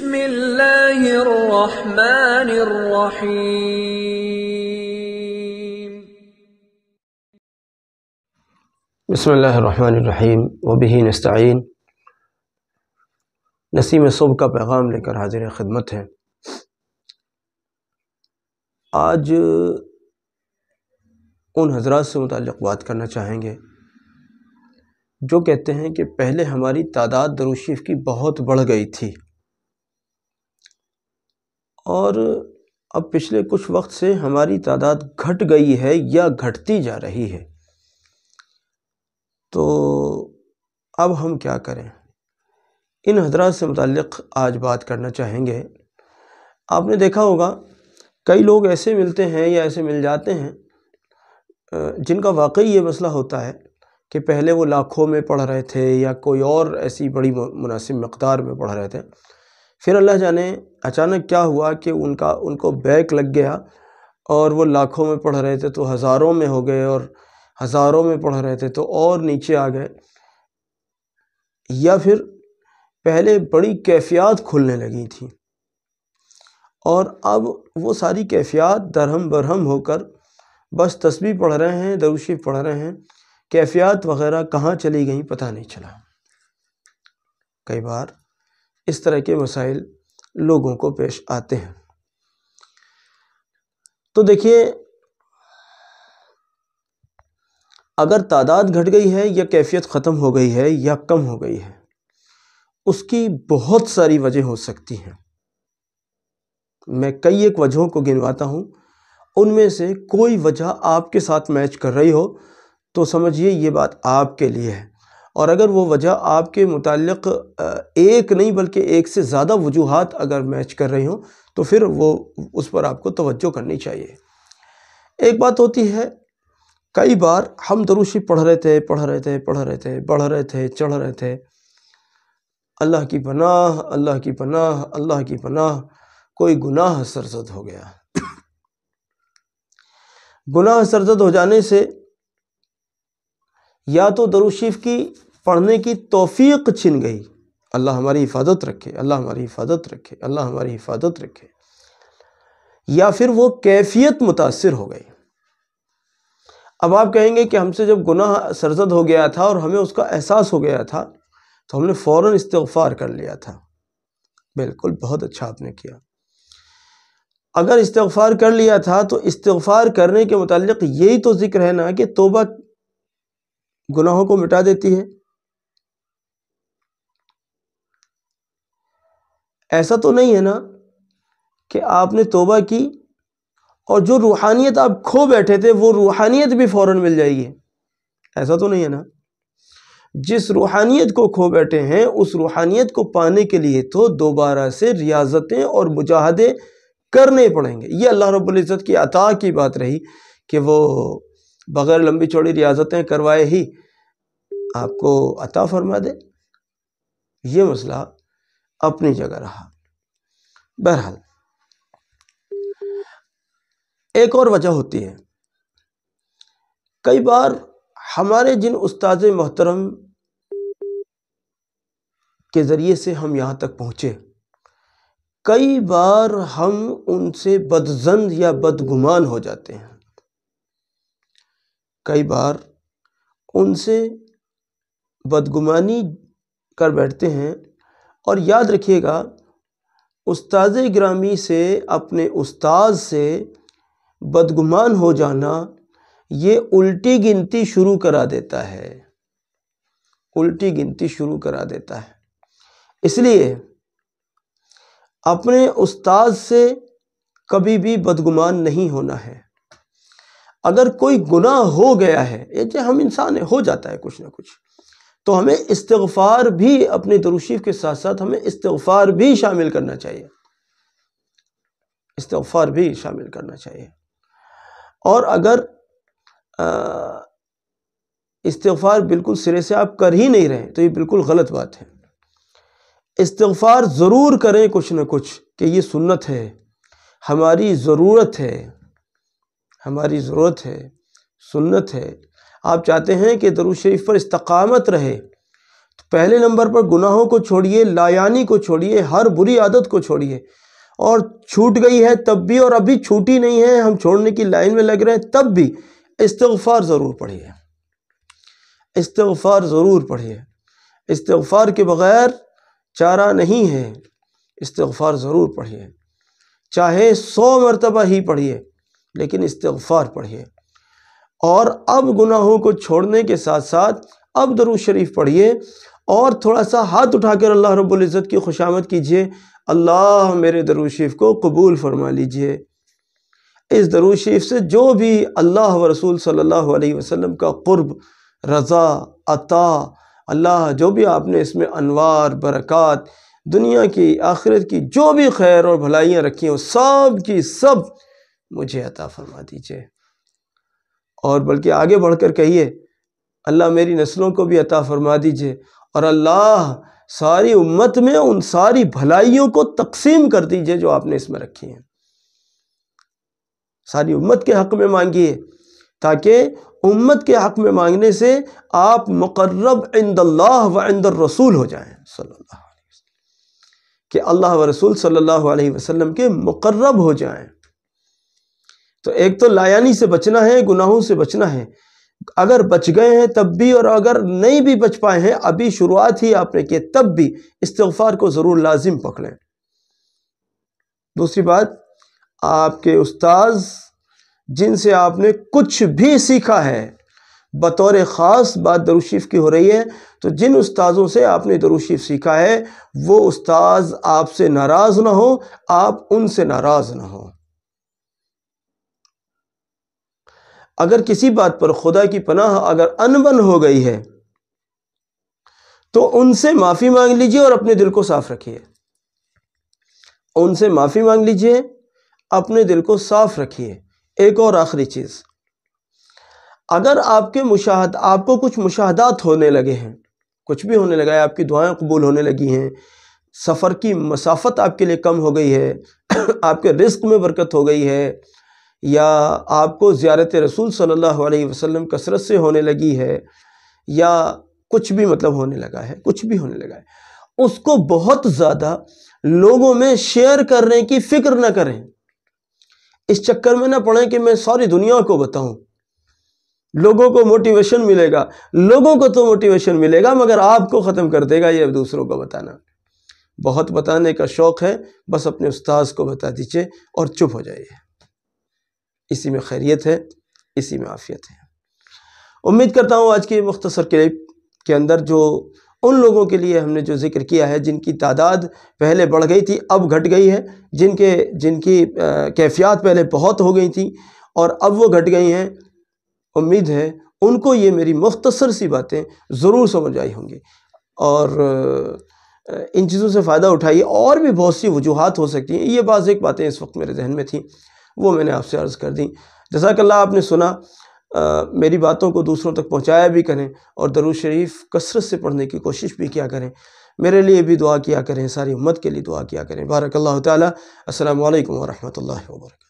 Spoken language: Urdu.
بسم اللہ الرحمن الرحیم۔ بسم اللہ الرحمن الرحیم وبہ نستعین۔ نسیم صبح کا پیغام لے کر حاضر خدمت ہے۔ آج ان حضرات سے متعلق بات کرنا چاہیں گے جو کہتے ہیں کہ پہلے ہماری تعداد درود شریف کی بہت بڑھ گئی تھی اور اب پچھلے کچھ وقت سے ہماری تعداد گھٹ گئی ہے یا گھٹتی جا رہی ہے، تو اب ہم کیا کریں؟ ان حضرات سے متعلق آج بات کرنا چاہیں گے۔ آپ نے دیکھا ہوگا کئی لوگ ایسے ملتے ہیں یا ایسے مل جاتے ہیں جن کا واقعی یہ مسئلہ ہوتا ہے کہ پہلے وہ لاکھوں میں پڑھ رہے تھے یا کوئی اور ایسی بڑی مناسب مقدار میں پڑھ رہے تھے، پھر اللہ جانے اچانک کیا ہوا کہ ان کو بیک لگ گیا اور وہ لاکھوں میں پڑھ رہے تھے تو ہزاروں میں ہو گئے، اور ہزاروں میں پڑھ رہے تھے تو اور نیچے آ گئے، یا پھر پہلے بڑی کیفیات کھلنے لگی تھیں اور اب وہ ساری کیفیات درہم برہم ہو کر بس تسبیح پڑھ رہے ہیں، درود شریف پڑھ رہے ہیں، کیفیات وغیرہ کہاں چلی گئیں پتہ نہیں چلا۔ کئی بار اس طرح کے مسائل لوگوں کو پیش آتے ہیں۔ تو دیکھیے، اگر تعداد گھٹ گئی ہے یا کیفیت ختم ہو گئی ہے یا کم ہو گئی ہے، اس کی بہت ساری وجہ ہو سکتی ہیں۔ میں کئی ایک وجہوں کو گنواتا ہوں، ان میں سے کوئی وجہ آپ کے ساتھ میچ کر رہی ہو تو سمجھیے یہ بات آپ کے لیے ہے، اور اگر وہ وجہ آپ کے متعلق ایک نہیں بلکہ ایک سے زیادہ وجوہات اگر میچ کر رہی ہوں تو پھر وہ اس پر آپ کو توجہ کرنی چاہیے۔ ایک بات ہوتی ہے، کئی بار ہم درود شریف پڑھ رہے تھے، بڑھ رہے تھے، چڑھ رہے تھے، اللہ کی پناہ، اللہ کی پناہ، اللہ کی پناہ، کوئی گناہ سرزد ہو گیا۔ گناہ سرزد ہو جانے سے یا تو درود شریف کی پڑھنے کی توفیق چھن گئی، اللہ ہماری حفاظت رکھے، اللہ ہماری حفاظت رکھے، اللہ ہماری حفاظت رکھے، یا پھر وہ کیفیت متاثر ہو گئی۔ اب آپ کہیں گے کہ ہم سے جب گناہ سرزد ہو گیا تھا اور ہمیں اس کا احساس ہو گیا تھا تو ہم نے فوراً استغفار کر لیا تھا۔ بالکل، بہت اچھا آپ نے کیا۔ اگر استغفار کر لیا تھا تو استغفار کرنے کے متعلق یہی تو ذکر ہے نا کہ توبہ گناہوں کو مٹا دیتی ہے۔ ایسا تو نہیں ہے نا کہ آپ نے توبہ کی اور جو روحانیت آپ کھو بیٹھے تھے وہ روحانیت بھی فوراً مل جائے گی، ایسا تو نہیں ہے نا۔ جس روحانیت کو کھو بیٹھے ہیں اس روحانیت کو پانے کے لیے تو دوبارہ سے ریاضتیں اور مجاہدے کرنے پڑیں گے۔ یہ اللہ رب العزت کی عطا کی بات رہی کہ وہ بغیر لمبی چوڑی ریاضتیں کروائے ہی آپ کو عطا فرما دے۔ یہ مسئلہ اپنی جگہ رہا۔ بہرحال ایک اور وجہ ہوتی ہے، کئی بار ہمارے جن استاد محترم کے ذریعے سے ہم یہاں تک پہنچے، کئی بار ہم ان سے بدظن یا بدگمان ہو جاتے ہیں، کئی بار ان سے بدگمانی کر بیٹھتے ہیں۔ اور یاد رکھیے گا، استاذ گرامی سے، اپنے استاد سے بدگمان ہو جانا یہ الٹی گنتی شروع کرا دیتا ہے، الٹی گنتی شروع کرا دیتا ہے۔ اس لیے اپنے استاد سے کبھی بھی بدگمان نہیں ہونا ہے۔ اگر کوئی گناہ ہو گیا ہے، یہ ہم انسان ہیں، ہو جاتا ہے کچھ نہ کچھ، تو ہمیں استغفار بھی، اپنے درود شریف کے ساتھ ساتھ ہمیں استغفار بھی شامل کرنا چاہیے، استغفار بھی شامل کرنا چاہیے۔ اور اگر استغفار بالکل سرے سے آپ کر ہی نہیں رہے تو یہ بالکل غلط بات ہے۔ استغفار ضرور کریں کچھ نہ کچھ، کہ یہ سنت ہے، ہماری ضرورت ہے، ہماری ضرورت ہے، سنت ہے۔ آپ چاہتے ہیں کہ درود شریف پر استقامت رہے تو پہلے نمبر پر گناہوں کو چھوڑیے، لایانی کو چھوڑیے، ہر بری عادت کو چھوڑیے، اور چھوٹ گئی ہے تب بھی، اور ابھی چھوٹی نہیں ہے، ہم چھوڑنے کی لائن میں لگ رہے ہیں تب بھی استغفار ضرور پڑھیے، استغفار ضرور پڑھیے۔ استغفار کے بغیر چارہ نہیں ہے، استغفار ضرور پڑھیے، چاہے 100 مرتبہ ہی پڑھیے لیکن استغفار پڑھیے۔ اور اب گناہوں کو چھوڑنے کے ساتھ ساتھ اب درود شریف پڑھیے، اور تھوڑا سا ہاتھ اٹھا کر اللہ رب العزت کی خوشامد کیجئے، اللہ میرے درود شریف کو قبول فرما لیجئے۔ اس درود شریف سے جو بھی اللہ و رسول صلی اللہ علیہ وسلم کا قرب، رضا، عطا، اللہ جو بھی آپ نے اس میں انوار، برکات، دنیا کی آخرت کی جو بھی خیر اور بھلائیاں رکھی ہیں، سب کی سب مجھے عطا فرما دیجئے۔ اور بلکہ آگے بڑھ کر کہیے، اللہ میری نسلوں کو بھی عطا فرما دیجئے، اور اللہ ساری امت میں ان ساری بھلائیوں کو تقسیم کر دیجئے جو آپ نے اس میں رکھی ہیں۔ ساری امت کے حق میں مانگیے، تاکہ امت کے حق میں مانگنے سے آپ مقرب عند اللہ و عند الرسول ہو جائیں صلی اللہ علیہ وسلم، کہ اللہ و رسول صلی اللہ علیہ وسلم کے مقرب ہو جائیں۔ تو ایک تو لایانی سے بچنا ہے، گناہوں سے بچنا ہے، اگر بچ گئے ہیں تب بھی، اور اگر نہیں بھی بچ پائے ہیں، ابھی شروعات ہی آپ نے کی تب بھی استغفار کو ضرور لازم پکڑیں۔ دوسری بات، آپ کے استاذ جن سے آپ نے کچھ بھی سیکھا ہے، بطور خاص بات درود شریف کی ہو رہی ہے، تو جن استاذوں سے آپ نے درود شریف سیکھا ہے وہ استاذ آپ سے ناراض نہ ہو، آپ ان سے ناراض نہ ہو۔ اگر کسی بات پر خدا کی پناہ اگر انبن ہو گئی ہے تو ان سے معافی مانگ لیجئے اور اپنے دل کو صاف رکھیے، ان سے معافی مانگ لیجئے، اپنے دل کو صاف رکھیے۔ ایک اور آخری چیز، اگر آپ کو کچھ مشاہدات ہونے لگے ہیں، کچھ بھی ہونے لگا ہے، آپ کی دعائیں قبول ہونے لگی ہیں، سفر کی مسافت آپ کے لیے کم ہو گئی ہے، آپ کے رزق میں برکت ہو گئی ہے، یا آپ کو زیارت رسول صلی اللہ علیہ وسلم کثرت سے ہونے لگی ہے، یا کچھ بھی مطلب ہونے لگا ہے، کچھ بھی ہونے لگا ہے، اس کو بہت زیادہ لوگوں میں شیئر کرنے کی فکر نہ کریں، اس چکر میں نہ پڑیں کہ میں ساری دنیا کو بتاؤں۔ لوگوں کو موٹیویشن ملے گا، لوگوں کو تو موٹیویشن ملے گا مگر آپ کو ختم کر دے گا یہ دوسروں کو بتانا۔ بہت بتانے کا شوق ہے، بس اپنے استاذ کو بتا دیجئے اور چپ ہو جائیے، اسی میں خیریت ہے، اسی میں عافیت ہے۔ امید کرتا ہوں آج کی مختصر کلپ کے اندر جو ان لوگوں کے لیے ہم نے جو ذکر کیا ہے جن کی تعداد پہلے بڑھ گئی تھی اب گھٹ گئی ہے، جن کی کیفیات پہلے بہت ہو گئی تھیں اور اب وہ گھٹ گئی ہیں، امید ہے ان کو یہ میری مختصر سی باتیں ضرور سمجھ آئی ہوں گی، اور ان چیزوں سے فائدہ اٹھائیے۔ اور بھی بہت سی وجوہات ہو سکتی ہیں، یہ بعض ایک باتیں اس وقت میرے ذہن میں تھیں، وہ میں نے آپ سے عرض کر دیں۔ جزاک اللہ، آپ نے سنا، میری باتوں کو دوسروں تک پہنچایا بھی کریں، اور درود شریف کثرت سے پڑھنے کی کوشش بھی کیا کریں، میرے لیے بھی دعا کیا کریں، ساری امت کے لیے دعا کیا کریں۔ بارک اللہ تعالی۔ السلام علیکم ورحمۃ اللہ وبرکاتہ۔